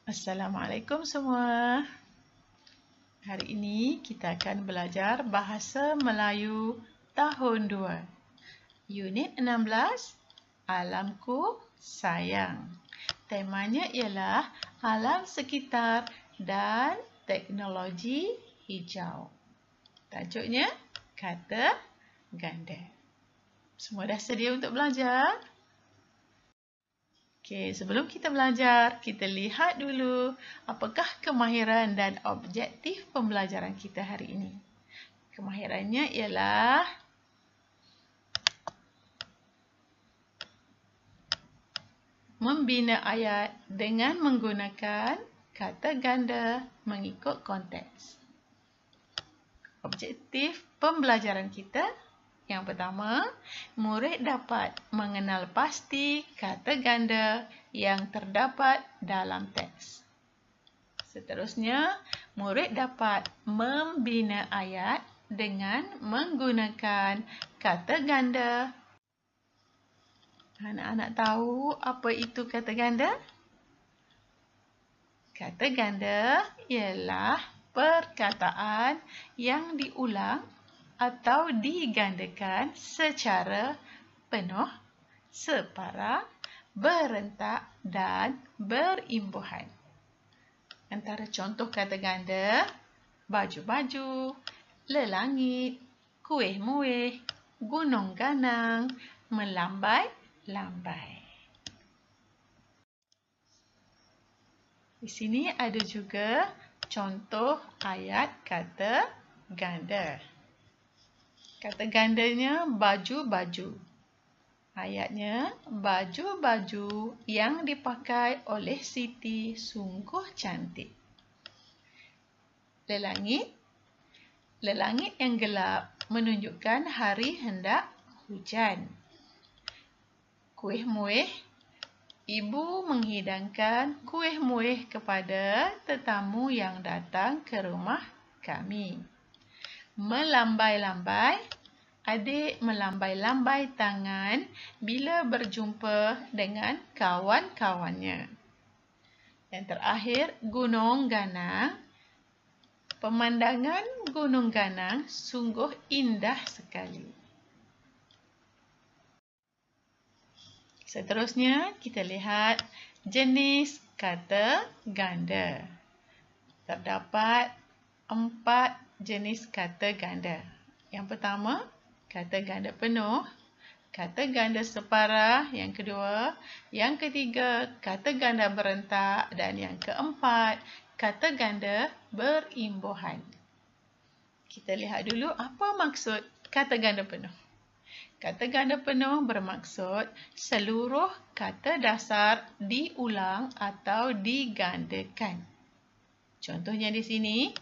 Assalamualaikum semua. Hari ini kita akan belajar Bahasa Melayu Tahun 2. Unit 16, Alamku Sayang. Temanya ialah alam sekitar dan teknologi hijau. Tajuknya kata ganda. Semua dah sedia untuk belajar? Okey, sebelum kita belajar, kita lihat dulu apakah kemahiran dan objektif pembelajaran kita hari ini. Kemahirannya ialah membina ayat dengan menggunakan kata ganda mengikut konteks. Objektif pembelajaran kita yang pertama, murid dapat mengenal pasti kata ganda yang terdapat dalam teks. Seterusnya, murid dapat membina ayat dengan menggunakan kata ganda. Anak-anak tahu apa itu kata ganda? Kata ganda ialah perkataan yang diulang atau digandakan secara penuh, separa, berentak dan berimbuhan. Antara contoh kata ganda, baju-baju, lelangit, kuih-muih, gunung ganang, melambai-lambai. Di sini ada juga contoh ayat kata ganda. Kata gandanya baju-baju. Ayatnya, baju-baju yang dipakai oleh Siti sungguh cantik. Lelangit. Lelangit yang gelap menunjukkan hari hendak hujan. Kuih-muih. Ibu menghidangkan kuih-muih kepada tetamu yang datang ke rumah kami. Melambai-lambai, adik melambai-lambai tangan bila berjumpa dengan kawan-kawannya. Dan terakhir, gunung ganang. Pemandangan gunung ganang sungguh indah sekali. Seterusnya, kita lihat jenis kata ganda. Terdapat 4 jenis kata ganda. Yang pertama, kata ganda penuh. Kata ganda separa. Yang kedua. Yang ketiga, kata ganda berentak. Dan yang keempat, kata ganda berimbuhan. Kita lihat dulu apa maksud kata ganda penuh. Kata ganda penuh bermaksud seluruh kata dasar diulang atau digandakan. Contohnya di sini,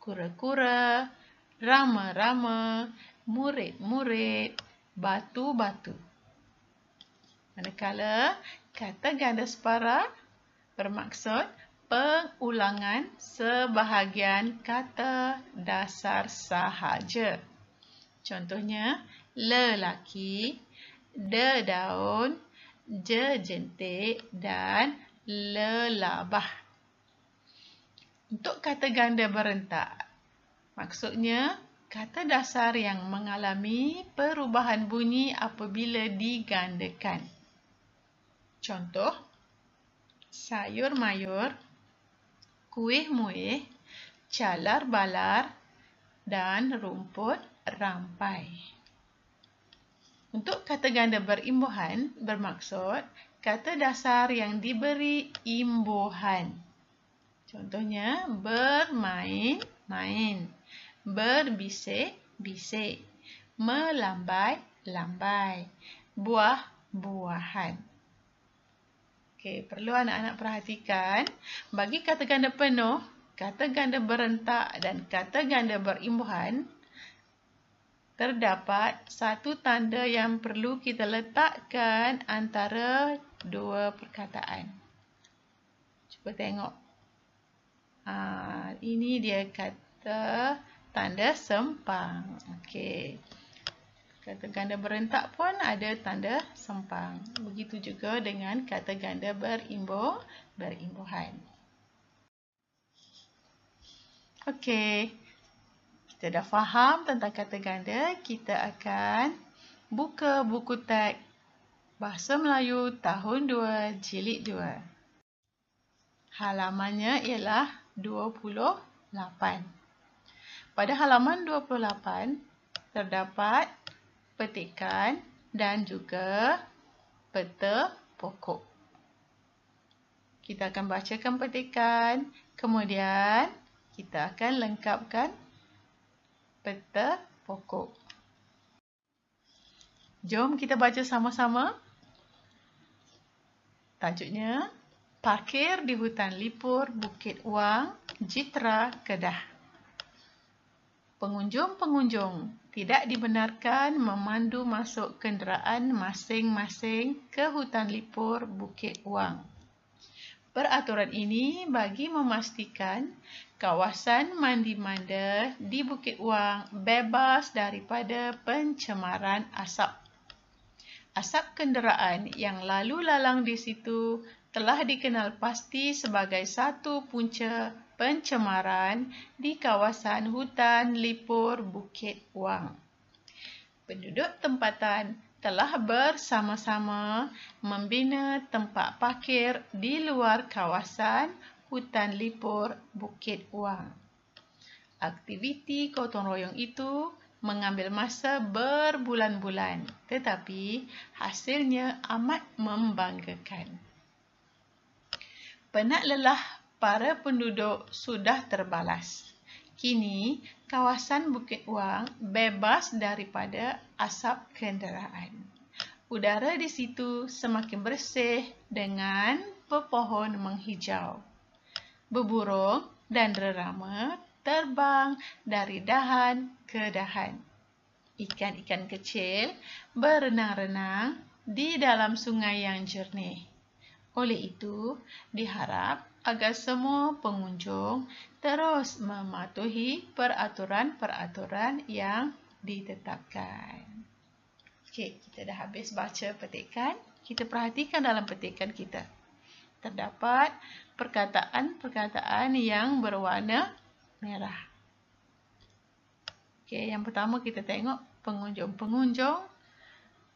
kura-kura, rama-rama, murid-murid, batu-batu. Manakala kata ganda separa bermaksud pengulangan sebahagian kata dasar sahaja. Contohnya, lelaki, dedaun, jejentik dan lelabah. Untuk kata ganda berentak, maksudnya kata dasar yang mengalami perubahan bunyi apabila digandakan. Contoh, sayur-mayur, kuih-muih, calar-balar dan rumput rampai. Untuk kata ganda berimbuhan bermaksud kata dasar yang diberi imbuhan. Contohnya, bermain-main, berbisik-bisik, melambai-lambai, buah-buahan. Okey, perlu anak-anak perhatikan, bagi kata ganda penuh, kata ganda berentak dan kata ganda berimbuhan, terdapat satu tanda yang perlu kita letakkan antara dua perkataan. Cuba tengok. Ini dia kata tanda sempang. Okey. Kata ganda berentak pun ada tanda sempang. Begitu juga dengan kata ganda berimbuhan. Okey, kita dah faham tentang kata ganda. Kita akan buka buku teks Bahasa Melayu tahun 2, jilid 2. Halamannya ialah 28. Pada halaman 28, terdapat petikan dan juga peta pokok. Kita akan bacakan petikan, kemudian kita akan lengkapkan peta pokok. Jom kita baca sama-sama. Tajuknya, Parkir di Hutan Lipur Bukit Wang, Jitra, Kedah. Pengunjung-pengunjung tidak dibenarkan memandu masuk kenderaan masing-masing ke Hutan Lipur Bukit Wang. Peraturan ini bagi memastikan kawasan mandi-manda di Bukit Wang bebas daripada pencemaran asap. Asap kenderaan yang lalu lalang di situ telah dikenal pasti sebagai satu punca pencemaran di kawasan hutan Lipur Bukit Wang. Penduduk tempatan telah bersama-sama membina tempat parkir di luar kawasan hutan Lipur Bukit Wang. Aktiviti gotong royong itu mengambil masa berbulan-bulan, tetapi hasilnya amat membanggakan. Penat lelah para penduduk sudah terbalas. Kini, kawasan Bukit Wang bebas daripada asap kenderaan. Udara di situ semakin bersih dengan pepohon menghijau. Beburung dan rerama terbang dari dahan ke dahan. Ikan-ikan kecil berenang-renang di dalam sungai yang jernih. Oleh itu, diharap agar semua pengunjung terus mematuhi peraturan-peraturan yang ditetapkan. Okey, kita dah habis baca petikan. Kita perhatikan dalam petikan kita. Terdapat perkataan-perkataan yang berwarna merah. Okey, yang pertama kita tengok pengunjung-pengunjung.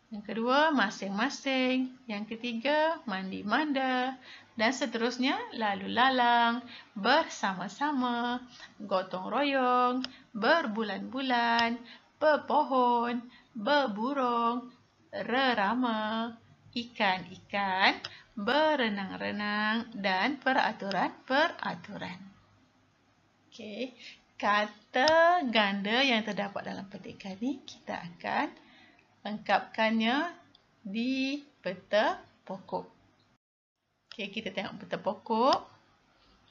Yang kedua, masing-masing. Yang ketiga, mandi-manda. Dan seterusnya, lalu lalang, bersama-sama, gotong royong, berbulan-bulan, pepohon, beburung, rerama, ikan-ikan, berenang-renang, dan peraturan-peraturan. Okey, kata ganda yang terdapat dalam petikan ini kita akan lengkapkannya di peta pokok. Okey, kita tengok peta pokok.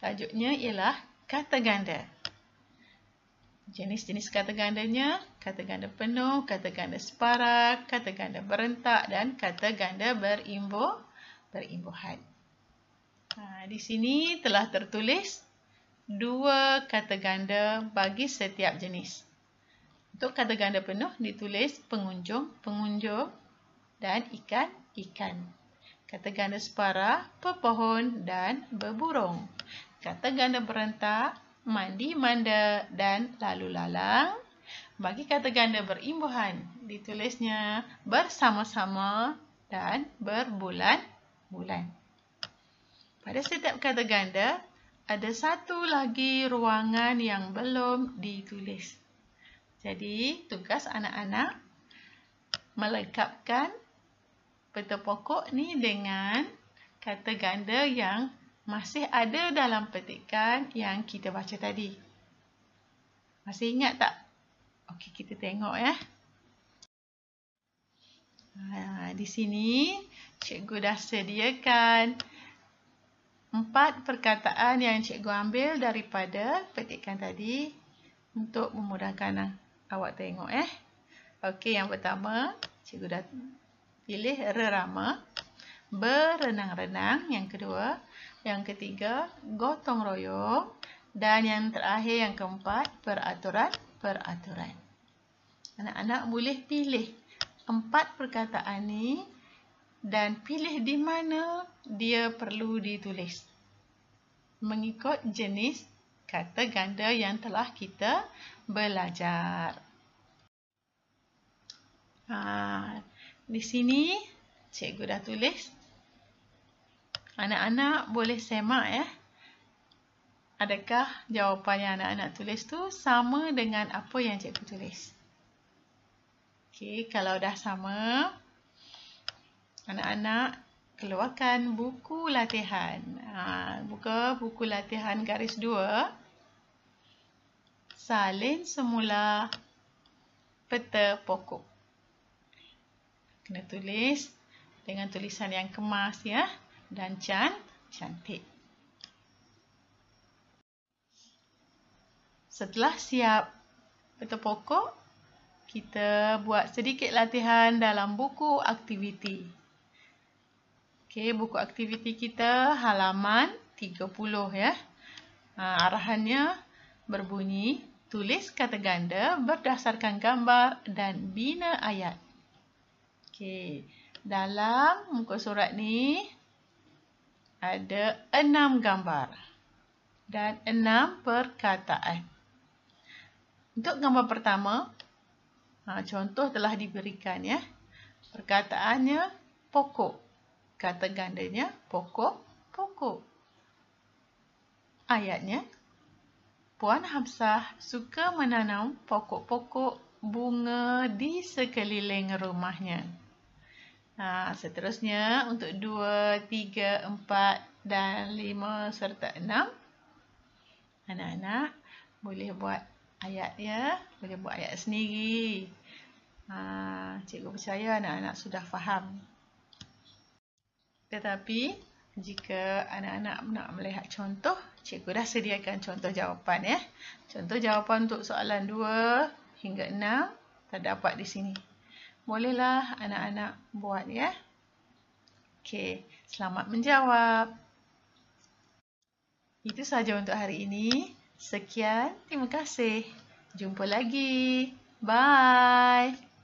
Tajuknya ialah kata ganda. Jenis-jenis kata gandanya, kata ganda penuh, kata ganda separa, kata ganda berentak dan kata ganda berimbuhan. Di sini telah tertulis 2 kata ganda bagi setiap jenis. Untuk kata ganda penuh ditulis pengunjung-pengunjung dan ikan-ikan. Kata ganda separa, pepohon dan beburung. Kata ganda berentak, mandi-manda dan lalu lalang. Bagi kata ganda berimbuhan, ditulisnya bersama-sama dan berbulan-bulan. Pada setiap kata ganda, ada satu lagi ruangan yang belum ditulis. Jadi, tugas anak-anak melengkapkan peta pokok ni dengan kata ganda yang masih ada dalam petikan yang kita baca tadi. Masih ingat tak? Okey, kita tengok ya. Di sini, cikgu dah sediakan 4 perkataan yang cikgu ambil daripada petikan tadi untuk memudahkan awak tengok. Okey, yang pertama, cikgu dah pilih rerama, berenang-renang. Yang kedua, yang ketiga, gotong royong. Dan yang terakhir, yang keempat, peraturan-peraturan. Anak-anak boleh pilih 4 perkataan ni dan pilih di mana dia perlu ditulis mengikut jenis kata ganda yang telah kita belajar. Di sini cikgu dah tulis. Anak-anak boleh semak ya. Adakah jawapan yang anak-anak tulis tu sama dengan apa yang cikgu tulis? Okey, kalau dah sama, anak-anak keluarkan buku latihan. Buka buku latihan garis 2. Salin semula peta pokok. Kena tulis dengan tulisan yang kemas ya dan cantik. Setelah siap peta pokok, kita buat sedikit latihan dalam buku aktiviti. Okey, buku aktiviti kita halaman 30 ya. Arahannya berbunyi, tulis kata ganda berdasarkan gambar dan bina ayat. Okey, dalam muka surat ni ada 6 gambar dan 6 perkataan. Untuk gambar pertama, contoh telah diberikan ya. Perkataannya pokok. Kata gandanya pokok, pokok. Ayatnya, Puan Hafsah suka menanam pokok-pokok bunga di sekeliling rumahnya. Seterusnya untuk 2, 3, 4 dan 5 serta 6. Anak-anak boleh buat ayat ya. Boleh buat ayat sendiri. Cikgu percaya anak-anak sudah faham. Tetapi jika anak-anak nak melihat contoh, cikgu dah sediakan contoh jawapan ya. Contoh jawapan untuk soalan 2 hingga 6 terdapat di sini. Bolehlah anak-anak buat ya. Okey, selamat menjawab. Itu sahaja untuk hari ini. Sekian, terima kasih. Jumpa lagi. Bye.